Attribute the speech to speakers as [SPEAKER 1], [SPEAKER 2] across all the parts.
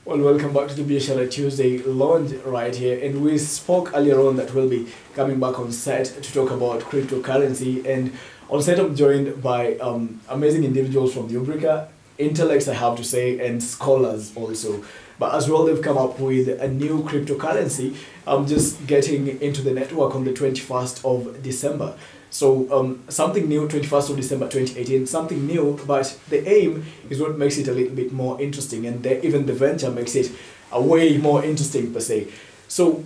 [SPEAKER 1] Well, welcome back to the Biashara Tuesday launch right here. And we spoke earlier on that we'll be coming back on set to talk about cryptocurrency. And on set, I'm joined by amazing individuals from the Ubrica, intellects, I have to say, and scholars also. But as well, they've come up with a new cryptocurrency. I'm just getting into the network on the 21st of December. So something new, 21st of December 2018, something new, but the aim is what makes it a little bit more interesting, and even the venture makes it a way more interesting per se. So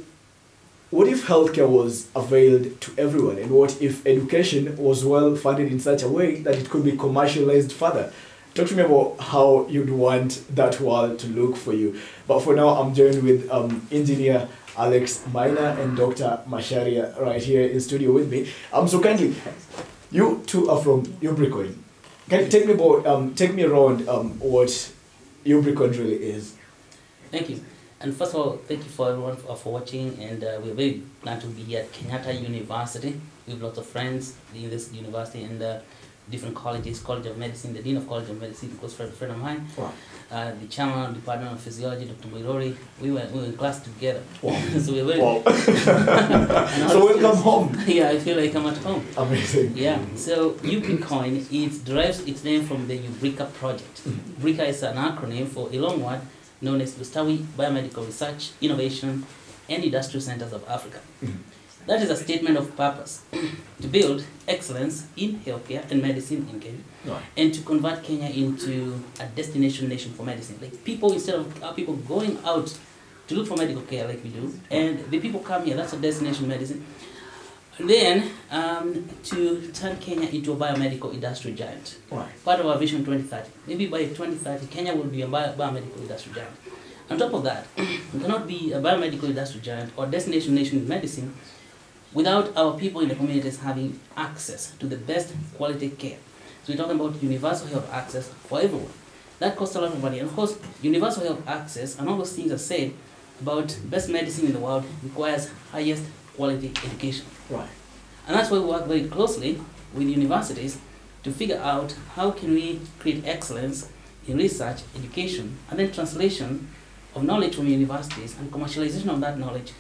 [SPEAKER 1] what if healthcare was availed to everyone, and what if education was well funded in such a way that it could be commercialized further? Talk to me about how you'd want that world to look for you. But for now, I'm joined with engineer Alex Minor and Dr. Masharia right here in studio with me. So kindly, you two are from Ubricoin. Can you take me around what Ubricoin really is?
[SPEAKER 2] Thank you. And first of all, thank you for everyone for watching, and we're very glad to be here at Kenyatta University. We have lots of friends in this university and different colleges, College of Medicine, the Dean of College of Medicine, of course, friend of mine. Wow. The chairman of the Department of Physiology, Dr. Boirori, we were in class together. Wow. So we're very... Wow.
[SPEAKER 1] So welcome home.
[SPEAKER 2] Yeah, I feel like I'm at home.
[SPEAKER 1] Amazing.
[SPEAKER 2] Yeah, so Ubricoin, it derives its name from the Ubrica project. Ubrica is an acronym for a long word known as Ustawi Biomedical Research, Innovation, and Industrial Centers of Africa. That is a statement of purpose, to build excellence in healthcare and medicine in Kenya, and to convert Kenya into a destination nation for medicine. Like people, instead of people going out to look for medical care like we do, and the people come here, that's a destination medicine. And then to turn Kenya into a biomedical industrial giant. Part of our vision 2030. Maybe by 2030, Kenya will be a biomedical industrial giant. On top of that, we cannot be a biomedical industrial giant or destination nation in medicine without our people in the communities having access to the best quality care. So we're talking about universal health access for everyone. That costs a lot of money. And of course, universal health access and all those things are said about best medicine in the world requires highest quality education. Right. And that's why we work very closely with universities to figure out how can we create excellence in research, education, and then translation of knowledge from universities and commercialization of that knowledge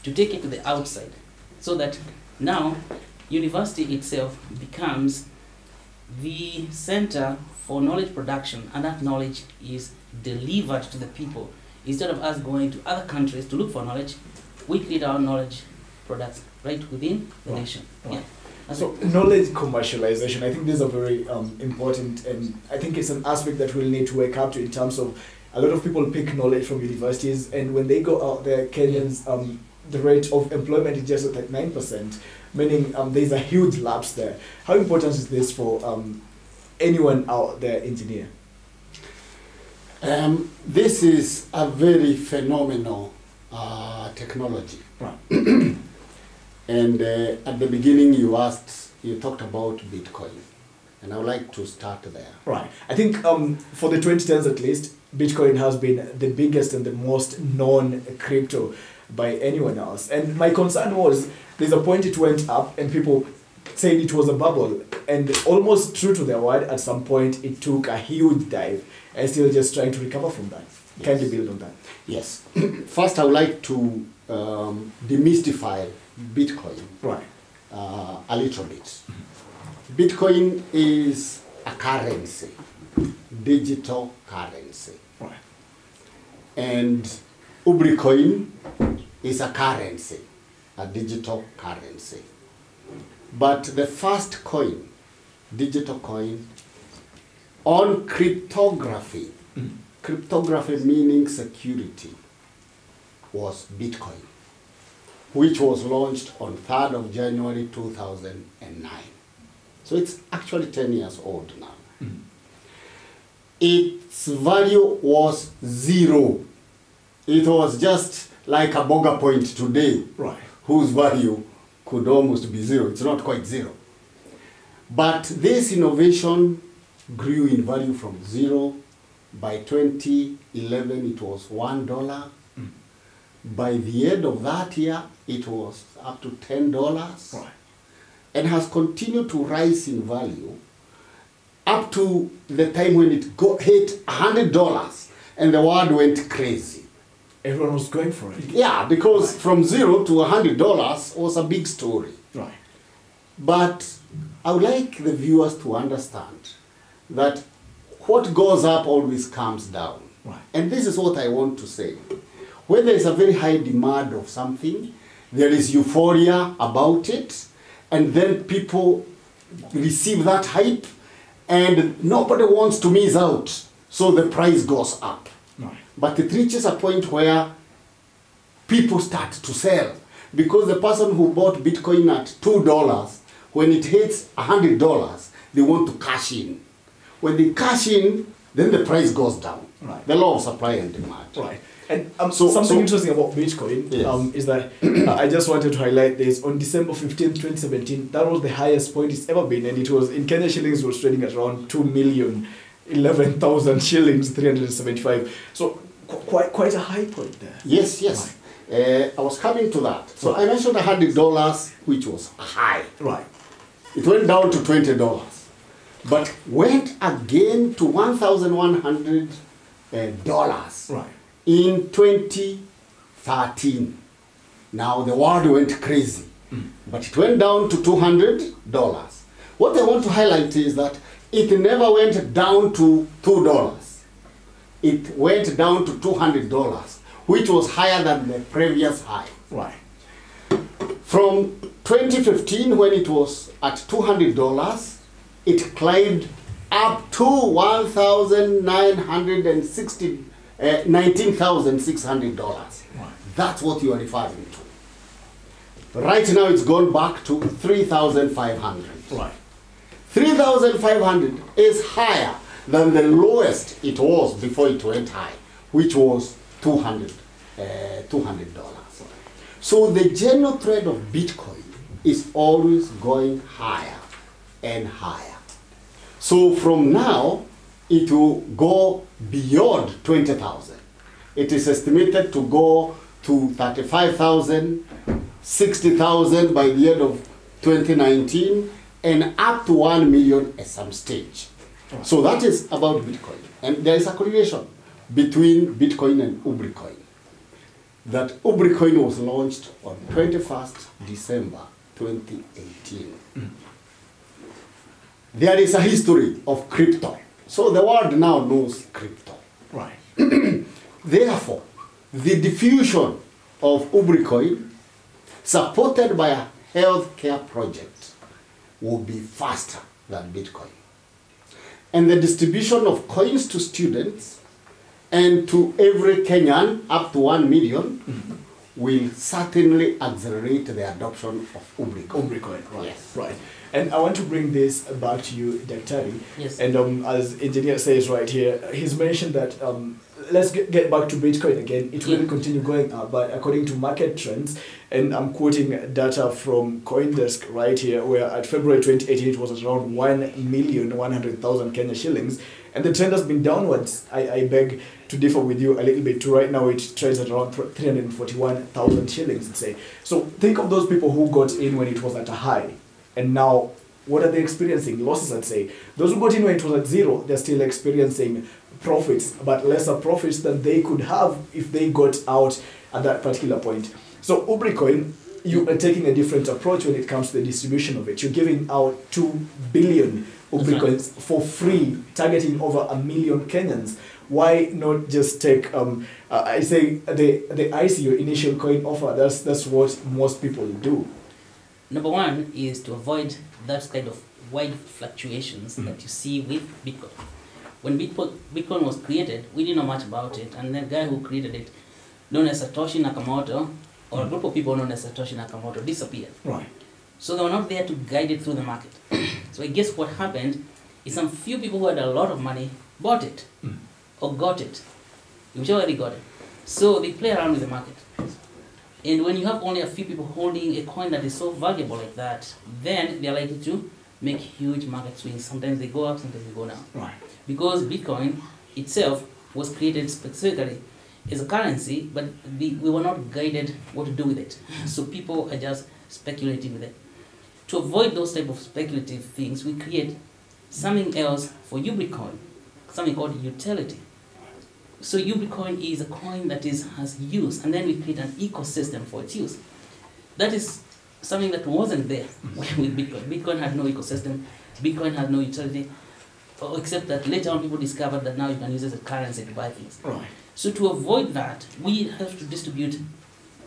[SPEAKER 2] to take it to the outside. So that now, university itself becomes the center for knowledge production, and that knowledge is delivered to the people. Instead of us going to other countries to look for knowledge, we create our knowledge products right within the nation. Yeah.
[SPEAKER 1] So knowledge commercialization, I think these are very important, and I think it's an aspect that we'll need to wake up to in terms of a lot of people pick knowledge from universities, and when they go out there, Kenyans, the rate of employment is just at 9%, meaning there's a huge lapse there. How important is this for anyone out there, engineer?
[SPEAKER 3] This is a very phenomenal technology. Right. And at the beginning you talked about Bitcoin. And I would like to start there.
[SPEAKER 1] Right. I think for the 2010s at least, Bitcoin has been the biggest and the most known crypto by anyone else. And my concern was, there's a point it went up and people said it was a bubble, and almost true to their word, at some point it took a huge dive and still just trying to recover from that. Yes. Can you build on that?
[SPEAKER 3] Yes. First, I would like to demystify Bitcoin a little bit. Bitcoin is a currency, digital currency. Right. And Ubricoin is a currency, a digital currency. But the first coin, digital coin, on cryptography, cryptography meaning security, was Bitcoin, which was launched on 3rd of January 2009. So it's actually 10 years old now. Its value was zero. It was just like a boga point today, right, whose value could almost be zero. It's not quite zero. But this innovation grew in value from zero. By 2011, it was $1. By the end of that year, it was up to $10. Right. And has continued to rise in value up to the time when it hit $100. and the world went crazy.
[SPEAKER 1] Everyone was going for it.
[SPEAKER 3] Yeah, because from $0 to $100 was a big story.
[SPEAKER 1] Right.
[SPEAKER 3] But I would like the viewers to understand that what goes up always comes down.
[SPEAKER 1] Right.
[SPEAKER 3] And this is what I want to say. When there is a very high demand of something, there is euphoria about it, and then people receive that hype, and nobody wants to miss out, so the price goes up.
[SPEAKER 1] Right.
[SPEAKER 3] But it reaches a point where people start to sell, because the person who bought Bitcoin at $2, when it hits $100, they want to cash in. When they cash in, then the price goes down.
[SPEAKER 1] Right.
[SPEAKER 3] The law of supply and demand.
[SPEAKER 1] Right. And something interesting about Bitcoin
[SPEAKER 3] Yes.
[SPEAKER 1] is that I just wanted to highlight this. On December 15, 2017, that was the highest point it's ever been, and it was in Kenya shillings, it was trading at around 2,011,000 shillings, 375. So quite a high point there.
[SPEAKER 3] Yes, yes. Right. I was coming to that. So I mentioned $100, which was high.
[SPEAKER 1] Right.
[SPEAKER 3] It went down to $20, but went again to $1,100
[SPEAKER 1] Right.
[SPEAKER 3] in 2013. Now the world went crazy, but it went down to $200. What I want to highlight is that it never went down to $2. It went down to $200, which was higher than the previous high.
[SPEAKER 1] Right.
[SPEAKER 3] From 2015, when it was at $200, it climbed up to $19,600.
[SPEAKER 1] Right.
[SPEAKER 3] That's what you are referring to. Right now, it's gone back to 3,500.
[SPEAKER 1] Right.
[SPEAKER 3] 3,500 is higher than the lowest it was before it went high, which was $200. So the general trend of Bitcoin is always going higher and higher. So from now, it will go beyond 20,000. It is estimated to go to 35,000, 60,000 by the end of 2019, and up to 1 million at some stage. So that is about Bitcoin. And there is a correlation between Bitcoin and Ubricoin. That Ubricoin was launched on 21st December 2018. There is a history of crypto. So the world now knows crypto.
[SPEAKER 1] Right.
[SPEAKER 3] Therefore, the diffusion of Ubricoin, supported by a healthcare project, will be faster than Bitcoin. And the distribution of coins to students and to every Kenyan, up to 1 million, will certainly accelerate the adoption of Ubricoin.
[SPEAKER 1] Ubricoin, right.
[SPEAKER 3] Yes.
[SPEAKER 1] Right. And I want to bring this back to you, Daktari.
[SPEAKER 2] Yes.
[SPEAKER 1] And as engineer says right here, he's mentioned that let's get back to Bitcoin again. It will continue going up, but according to market trends, and I'm quoting data from CoinDesk right here, where at February 2018 it was around 1,100,000 Kenya shillings, and the trend has been downwards. I beg to differ with you a little bit. To right now, it trades at around 341,000 shillings, let's say. So think of those people who got in when it was at a high, and now what are they experiencing? Losses, I'd say. Those who got in when it was at zero, they're still experiencing profits, but lesser profits than they could have if they got out at that particular point. So Ubricoin, you are taking a different approach when it comes to the distribution of it. You're giving out 2 billion Ubricoins for free, targeting over 1 million Kenyans. Why not just take, I say, the IC, your initial coin offer? That's what most people do.
[SPEAKER 2] Number one is to avoid that kind of wide fluctuations that you see with Bitcoin. When Bitcoin was created, we didn't know much about it, and the guy who created it, known as Satoshi Nakamoto, or a group of people known as Satoshi Nakamoto, disappeared.
[SPEAKER 1] Right.
[SPEAKER 2] So they were not there to guide it through the market. So I guess what happened is some few people who had a lot of money bought it, or got it, whichever they got it. So they play around with the market. And when you have only a few people holding a coin that is so valuable like that, then they're likely to make huge market swings. Sometimes they go up, sometimes they go down.
[SPEAKER 1] Right.
[SPEAKER 2] Because Bitcoin itself was created specifically as a currency, but we were not guided what to do with it. So people are just speculating with it. To avoid those type of speculative things, we create something else for Ubricoin, something called utility. So Ubricoin is a coin that has use, and then we create an ecosystem for its use. That is something that wasn't there with Bitcoin. Bitcoin had no ecosystem. Bitcoin had no utility, except that later on people discovered that now you can use it as a currency to buy things.
[SPEAKER 1] Right.
[SPEAKER 2] So to avoid that, we have to distribute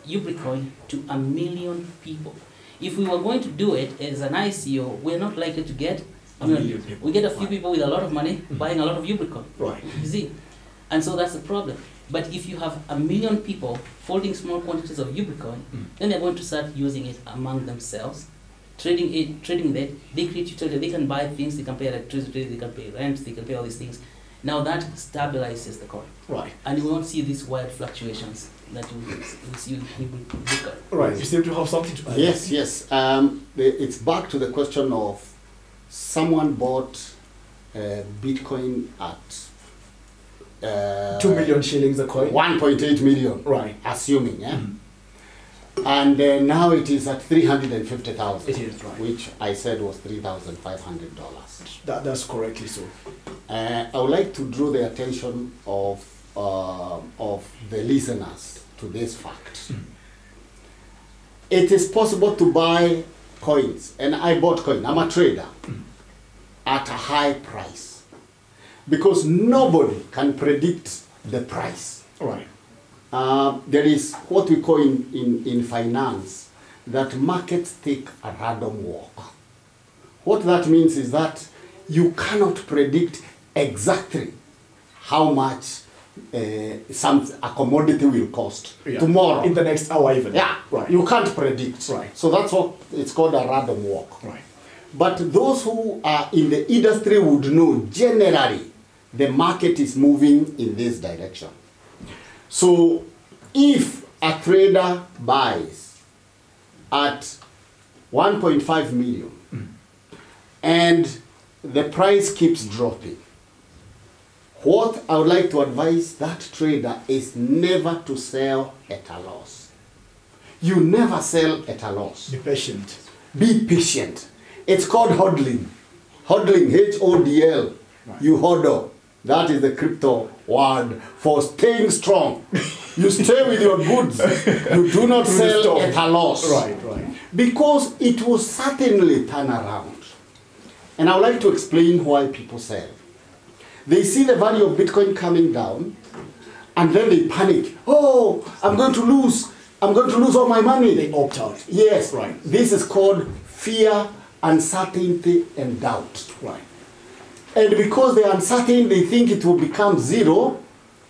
[SPEAKER 2] Ubricoin to 1 million people. If we were going to do it as an ICO, we're not likely to get a million people. We get a few people with a lot of money buying a lot of Ubricoin.
[SPEAKER 1] Right.
[SPEAKER 2] You see? And so that's the problem. But if you have 1 million people holding small quantities of Ubricoin, then they're going to start using it among themselves, trading it, they create utility, they can buy things, they can pay electricity, they can pay rent, they can pay all these things. Now that stabilizes the coin.
[SPEAKER 1] Right.
[SPEAKER 2] And you won't see these wild fluctuations that you see in Bitcoin.
[SPEAKER 1] Right. You seem to have something to add.
[SPEAKER 3] Yes, yes. It's back to the question of someone bought Bitcoin at
[SPEAKER 1] 2 million shillings a coin.
[SPEAKER 3] 1.8 million.
[SPEAKER 1] Right.
[SPEAKER 3] Assuming, yeah. And now it is at 350,000.
[SPEAKER 1] It is, right.
[SPEAKER 3] Which I said was $3,500.
[SPEAKER 1] That's correctly so.
[SPEAKER 3] I would like to draw the attention of the listeners to this fact. It is possible to buy coins, and I bought coin. I'm a trader at a high price because nobody can predict the price.
[SPEAKER 1] Right.
[SPEAKER 3] There is what we call in finance that markets take a random walk. What that means is that you cannot predict exactly how much a commodity will cost tomorrow.
[SPEAKER 1] In the next hour even.
[SPEAKER 3] Yeah,
[SPEAKER 1] right.
[SPEAKER 3] You can't predict.
[SPEAKER 1] Right.
[SPEAKER 3] So that's what it's called a random walk.
[SPEAKER 1] Right.
[SPEAKER 3] But those who are in the industry would know generally the market is moving in this direction. So if a trader buys at 1.5 million and the price keeps dropping, what I would like to advise that trader is never to sell at a loss. You never sell at a loss.
[SPEAKER 1] Be patient.
[SPEAKER 3] Be patient. It's called hodling. Hodling, H-O-D-L.
[SPEAKER 1] Right.
[SPEAKER 3] You hodl. That is the crypto word for staying strong. You stay with your goods. You do not sell at a loss.
[SPEAKER 1] Right, right.
[SPEAKER 3] Because it will certainly turn around. And I would like to explain why people sell. They see the value of Bitcoin coming down, and then they panic. Oh, I'm going to lose all my money.
[SPEAKER 1] They opt out.
[SPEAKER 3] Yes.
[SPEAKER 1] Right.
[SPEAKER 3] This is called fear, uncertainty, and doubt.
[SPEAKER 1] Right.
[SPEAKER 3] And because they are uncertain, they think it will become zero,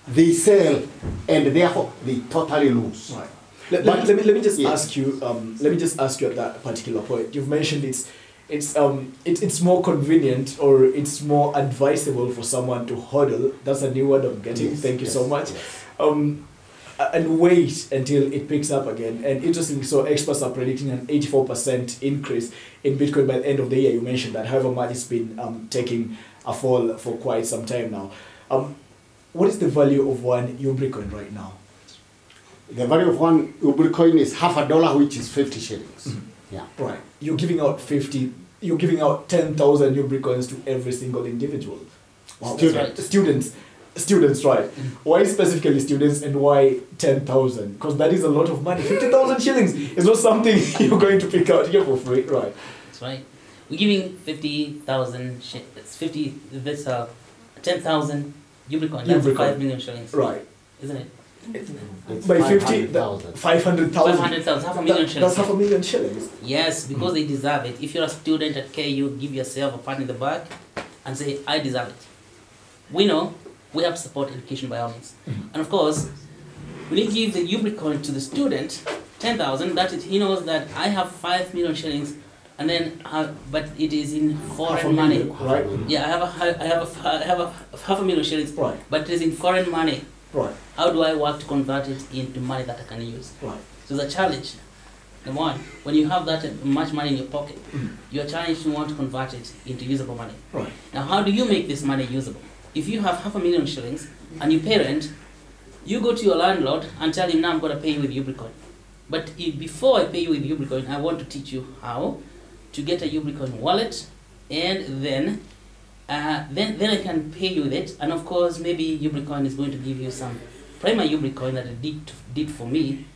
[SPEAKER 3] they sell, and therefore they totally lose.
[SPEAKER 1] Right. Let me just ask you. Let me just ask you at that particular point. You've mentioned it's more convenient, or it's more advisable for someone to hodl. That's a new word I'm getting.
[SPEAKER 3] Yes,
[SPEAKER 1] Thank you
[SPEAKER 3] yes,
[SPEAKER 1] so much.
[SPEAKER 3] yes.
[SPEAKER 1] And wait until it picks up again. And interestingly, so experts are predicting an 84% increase in Bitcoin by the end of the year. You mentioned that. However much it's been taking a fall for quite some time now. What is the value of one Ubricoin right now?
[SPEAKER 3] The value of one Ubricoin is $50, which is 50 shillings. Mm-hmm. Yeah.
[SPEAKER 1] Right. You're giving out 10,000 Ubricoins to every single individual.
[SPEAKER 2] Wow.
[SPEAKER 1] Students, right. Why specifically students, and why 10,000? Because that is a lot of money. 50,000 shillings is not something you're going to pick out here for free, right?
[SPEAKER 2] That's right. We're giving 50,000 that's 10,000 Ubricoin. That's 5 million shillings.
[SPEAKER 1] Right.
[SPEAKER 2] Isn't it?
[SPEAKER 3] It's
[SPEAKER 1] By
[SPEAKER 3] 500,000.
[SPEAKER 1] 500,000.
[SPEAKER 2] 500,000, half a million shillings.
[SPEAKER 1] That's half a million shillings.
[SPEAKER 2] Yes, because they deserve it. If you're a student at KU, give yourself a pat in the back and say, I deserve it. We know we have to support education by all means. And of course, when you give the Ubricoin to the student, 10,000, that is, he knows that I have 5 million shillings, and then but it is in foreign money.
[SPEAKER 1] Right.
[SPEAKER 2] Yeah, I have a half a million shillings,
[SPEAKER 1] Right.
[SPEAKER 2] but it is in foreign money.
[SPEAKER 1] Right.
[SPEAKER 2] How do I work to convert it into money that I can use?
[SPEAKER 1] Right.
[SPEAKER 2] So the challenge, number one, when you have that much money in your pocket, you're challenged to want to convert it into usable money.
[SPEAKER 1] Right.
[SPEAKER 2] Now, how do you make this money usable? If you have 500,000 shillings and you pay rent, you go to your landlord and tell him, now I'm going to pay you with Ubricoin. But before I pay you with Ubricoin, I want to teach you how to get a Ubricoin wallet, and then then I can pay you with it, and of course maybe Ubricoin is going to give you some primary Ubricoin that it did for me,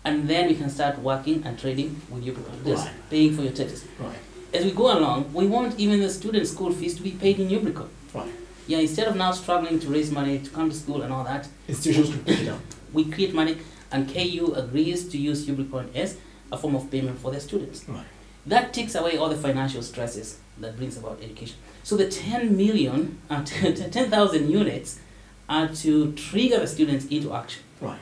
[SPEAKER 2] and then we can start working and trading with Ubricoin, just paying for your taxes.
[SPEAKER 1] Right.
[SPEAKER 2] As we go along, we want even the student school fees to be paid in Ubricoin.
[SPEAKER 1] Right.
[SPEAKER 2] Yeah, instead of now struggling to raise money to come to school and all that,
[SPEAKER 1] institutions to pick it up.
[SPEAKER 2] We create money, and KU agrees to use Ubricoin as a form of payment for their students.
[SPEAKER 1] Right.
[SPEAKER 2] That takes away all the financial stresses that brings about education. So the 10,000 units are to trigger the students into action.
[SPEAKER 1] Right.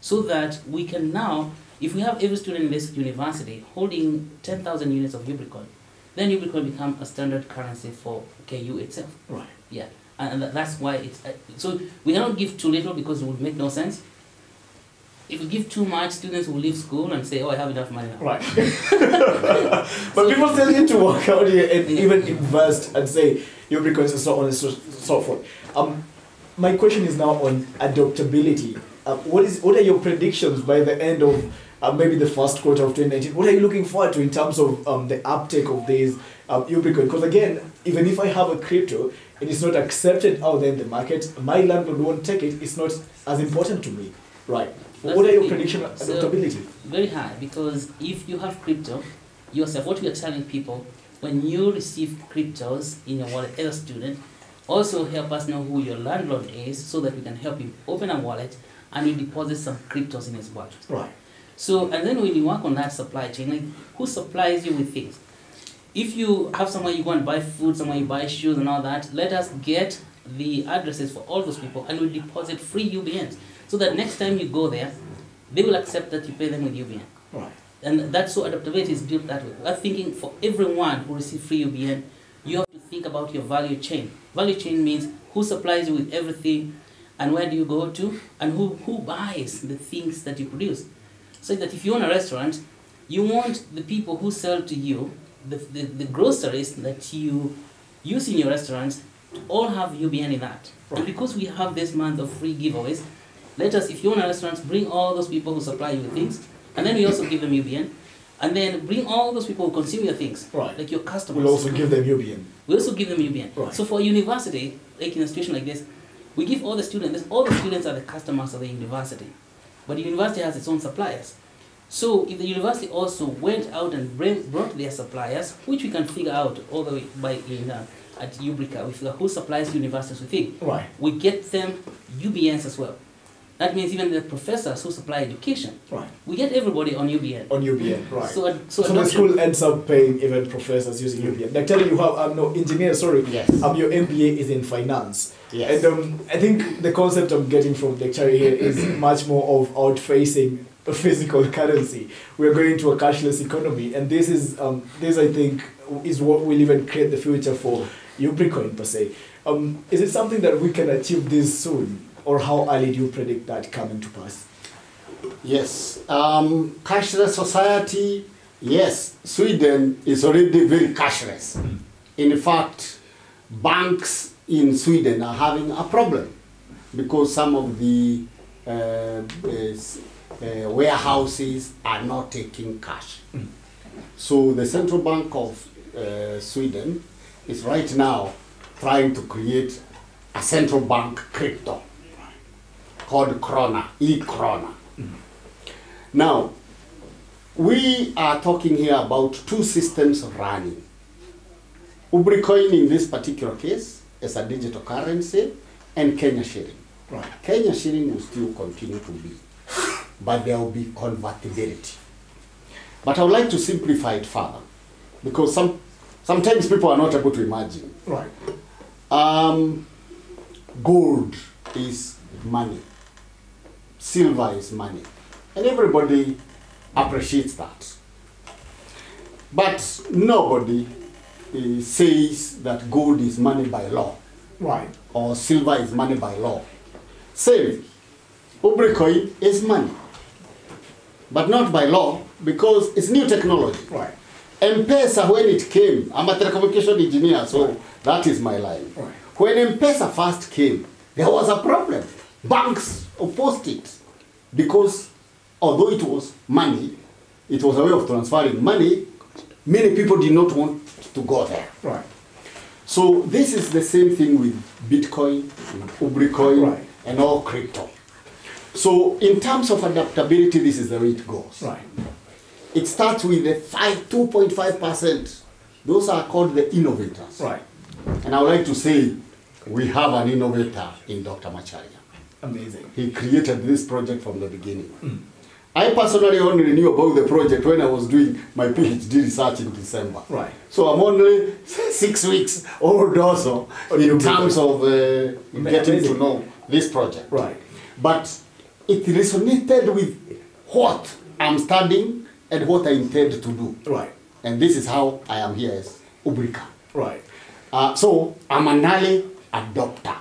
[SPEAKER 2] So that we can now, if we have every student in this university holding 10,000 units of Ubricoin, then Ubricoin become a standard currency for KU itself.
[SPEAKER 1] Right.
[SPEAKER 2] Yeah, and that's why it's, so we cannot give too little because it would make no sense. If we give too much, students will leave school and say, oh, I have enough money now.
[SPEAKER 1] Right. But people still need to work out here and even invest and say, Ubricoins and so on and so forth. My question is now on adoptability. What are your predictions by the end of maybe the first quarter of 2019? What are you looking forward to in terms of the uptake of these Ubricoin? Because again, even if I have a crypto and it's not accepted out there in the market, my landlord won't take it. It's not as important to me. Right.
[SPEAKER 2] That's
[SPEAKER 1] what are your predictions of adoptability?
[SPEAKER 2] So, very high, because if you have crypto, yourself, what you're telling people, when you receive cryptos in your wallet as a student, also help us know who your landlord is so that we can help him open a wallet and we deposit some cryptos in his wallet.
[SPEAKER 1] Right.
[SPEAKER 2] So, and then when you work on that supply chain, like who supplies you with things? If you have somewhere you go and buy food, somewhere you buy shoes and all that, let us get the addresses for all those people and we'll deposit free UBNs. So that next time you go there, they will accept that you pay them with UBN.
[SPEAKER 1] Right.
[SPEAKER 2] And that's so adaptability is built that way. We're thinking for everyone who receives free UBN, you have to think about your value chain. Value chain means who supplies you with everything and where do you go to and who buys the things that you produce. So that if you own a restaurant, you want the people who sell to you, the groceries that you use in your restaurants to all have UBN in that. Right. And because we have this month of free giveaways, let us, if you own a restaurant, bring all those people who supply you with things, and then we also give them UBN, and then bring all those people who consume your things,
[SPEAKER 1] right,
[SPEAKER 2] like your customers.
[SPEAKER 1] We'll also give them UBN.
[SPEAKER 2] We also give them UBN.
[SPEAKER 1] Right.
[SPEAKER 2] So for a university, like in a situation like this, we give all the students are the customers of the university, but the university has its own suppliers. So if the university also went out and brought their suppliers, which we can figure out all the way by at Ubrica, we figure who supplies universities with things.
[SPEAKER 1] Right.
[SPEAKER 2] We get them UBNs as well. That means even the professors who supply education. Right. We get everybody on UBN.
[SPEAKER 1] On UBN, right.
[SPEAKER 2] So
[SPEAKER 1] the school ends up paying even professors using UBN. Like telling you how engineer, sorry.
[SPEAKER 3] Yes.
[SPEAKER 1] Your MBA is in finance.
[SPEAKER 3] Yes.
[SPEAKER 1] And I think the concept I'm getting from lecturer here is much more of outfacing a physical currency. We're going to a cashless economy, and this is this I think is what will even create the future for Ubricoin per se. Is it something that we can achieve this soon? Or how early do you predict that coming to pass?
[SPEAKER 3] Yes. Cashless society, yes. Sweden is already very cashless. Mm. In fact, banks in Sweden are having a problem because some of the warehouses are not taking cash. Mm. So the Central Bank of Sweden is right now trying to create a central bank crypto called krona, e-krona. Mm-hmm. Now, we are talking here about two systems running. Ubricoin in this particular case is a digital currency and Kenya shilling. Right. Kenya shilling will still continue to be, but there will be convertibility. But I would like to simplify it further because sometimes people are not able to imagine. Right. Gold is money. Silver is money. And everybody appreciates that. But nobody says that gold is money by law. Right. Or silver is money by law. Same. Ubricoin is money. But not by law because it's new technology. Right. M-Pesa, when it came, I'm a telecommunication engineer, so right, that is my line. Right. When M-Pesa first came, there was a problem. Banks opposed it because although it was money, it was a way of transferring money, many people did not want to go there. Right. So this is the same thing with Bitcoin, with Ubricoin,
[SPEAKER 1] Right.
[SPEAKER 3] and all crypto. So in terms of adaptability, this is the way it goes.
[SPEAKER 1] Right.
[SPEAKER 3] It starts with the 2.5%. Those are called the innovators.
[SPEAKER 1] Right.
[SPEAKER 3] And I would like to say we have an innovator in Dr. Macharia.
[SPEAKER 1] Amazing.
[SPEAKER 3] He created this project from the beginning. I personally only knew about the project when I was doing my PhD research in December.
[SPEAKER 1] Right.
[SPEAKER 3] So I'm only 6 weeks old also in terms of getting to know this project.
[SPEAKER 1] Right.
[SPEAKER 3] But it resonated with what I'm studying and what I intend to do.
[SPEAKER 1] Right.
[SPEAKER 3] And this is how I am here as Ubrica.
[SPEAKER 1] Right.
[SPEAKER 3] So I'm an early adopter.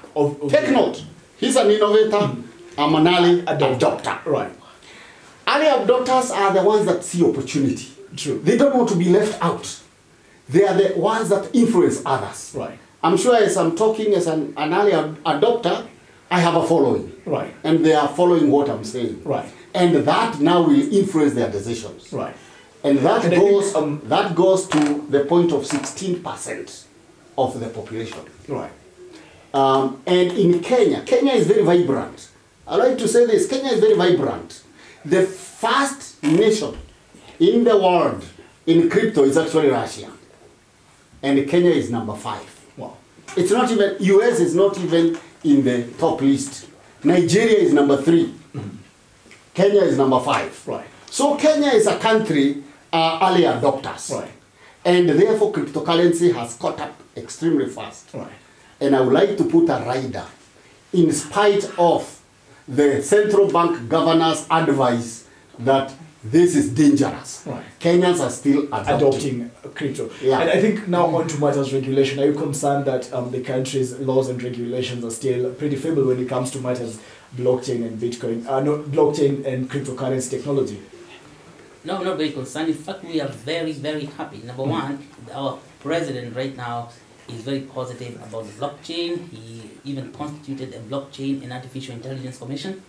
[SPEAKER 3] Take note, he's an innovator, I'm an early adopter.
[SPEAKER 1] Right.
[SPEAKER 3] Early adopters are the ones that see opportunity.
[SPEAKER 1] True.
[SPEAKER 3] They don't want to be left out. They are the ones that influence others.
[SPEAKER 1] Right.
[SPEAKER 3] I'm sure as I'm talking as an early adopter, I have a following.
[SPEAKER 1] Right.
[SPEAKER 3] And they are following what I'm saying.
[SPEAKER 1] Right.
[SPEAKER 3] And that now will influence their decisions.
[SPEAKER 1] Right.
[SPEAKER 3] And that
[SPEAKER 1] And
[SPEAKER 3] goes
[SPEAKER 1] I think,
[SPEAKER 3] that goes to the point of 16% of the population.
[SPEAKER 1] Right.
[SPEAKER 3] And in Kenya, Kenya is very vibrant. I like to say this, Kenya is very vibrant. The first nation in the world in crypto is actually Russia. And Kenya is number 5.
[SPEAKER 1] Wow.
[SPEAKER 3] It's not even, US is not even in the top list. Nigeria is number 3. Kenya is number 5.
[SPEAKER 1] Right.
[SPEAKER 3] So Kenya is a country early adopters.
[SPEAKER 1] Right.
[SPEAKER 3] And therefore cryptocurrency has caught up extremely fast.
[SPEAKER 1] Right.
[SPEAKER 3] And I would like to put a rider, in spite of the central bank governor's advice that this is dangerous.
[SPEAKER 1] Right.
[SPEAKER 3] Kenyans are still
[SPEAKER 1] Adopting crypto.
[SPEAKER 3] Yeah.
[SPEAKER 1] And I think now on to matters regulation. Are you concerned that the country's laws and regulations are still pretty feeble when it comes to matters blockchain and Bitcoin, no, blockchain and cryptocurrency technology?
[SPEAKER 2] No, I'm not very concerned. In fact, we are very, very happy. Number one, our president right now is very positive about the blockchain. He even constituted a blockchain and artificial intelligence commission.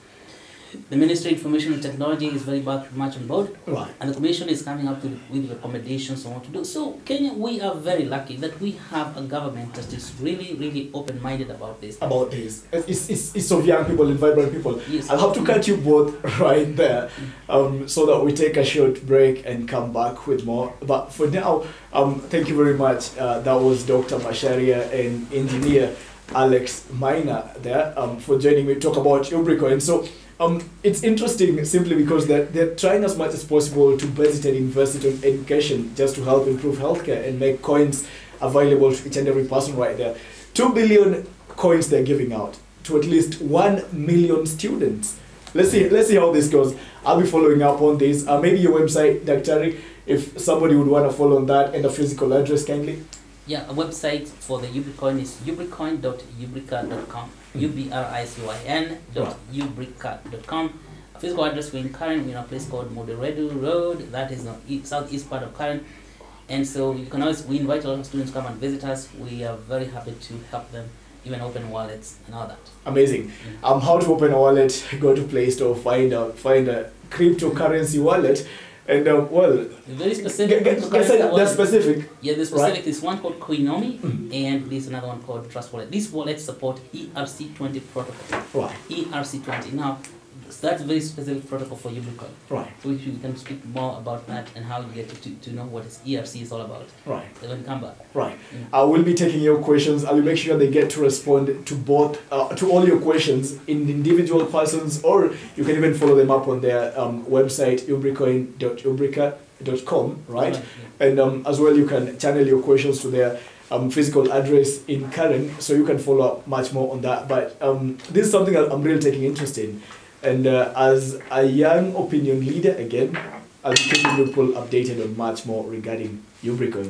[SPEAKER 2] The Ministry of Information and Technology is very much on board.
[SPEAKER 1] Right.
[SPEAKER 2] And the commission is coming up with recommendations on what to do. So Kenya, we are very lucky that we have a government that is really, really open-minded about this.
[SPEAKER 1] About this. It's of young people and vibrant people.
[SPEAKER 2] Yes.
[SPEAKER 1] I'll have to cut you both right there so that we take a short break and come back with more. But for now, thank you very much. That was Dr. Macharia and engineer Alex Miner there for joining me to talk about Ubricoin. So it's interesting simply because they're trying as much as possible to budget and invest it in education just to help improve healthcare and make coins available to each and every person right there. 2 billion coins they're giving out to at least 1 million students. Let's see how this goes. I'll be following up on this. Maybe your website, Daktari, if somebody would want to follow on that, and a physical address kindly.
[SPEAKER 2] Yeah, a website for the Ubricoin is ubricoin.ubrica.com. ubricin.ubrica.com. A physical address, we're in Karen, we're in a place called Moderedu Road, that is the southeast part of Karen. And so you can always, we invite a lot of students to come and visit us. We are very happy to help them, even open wallets and all that.
[SPEAKER 1] Amazing. How to open a wallet? Go to Play Store, find a cryptocurrency wallet, and well,
[SPEAKER 2] very specific.
[SPEAKER 1] That's specific.
[SPEAKER 2] Yeah, the specific
[SPEAKER 1] right?
[SPEAKER 2] is one called Koinomi, and there's another one called Trust Wallet. These wallets support ERC20 protocol.
[SPEAKER 1] Right.
[SPEAKER 2] ERC20. Now, that's a very specific protocol for Ubricoin.
[SPEAKER 1] Right.
[SPEAKER 2] Which we can speak more about that and how you get to know what ERC is all about.
[SPEAKER 1] Right.
[SPEAKER 2] When you come back.
[SPEAKER 1] Right. I will be taking your questions. I will make sure they get to respond to both, to all your questions in individual persons, or you can even follow them up on their website, ubricoin.ubrica.com, right?
[SPEAKER 2] Yeah.
[SPEAKER 1] And as well, you can channel your questions to their physical address in Karen, so you can follow up much more on that. But this is something I'm really taking interest in. And as a young opinion leader, again, I'll be keeping people updated on much more regarding Ubricoin.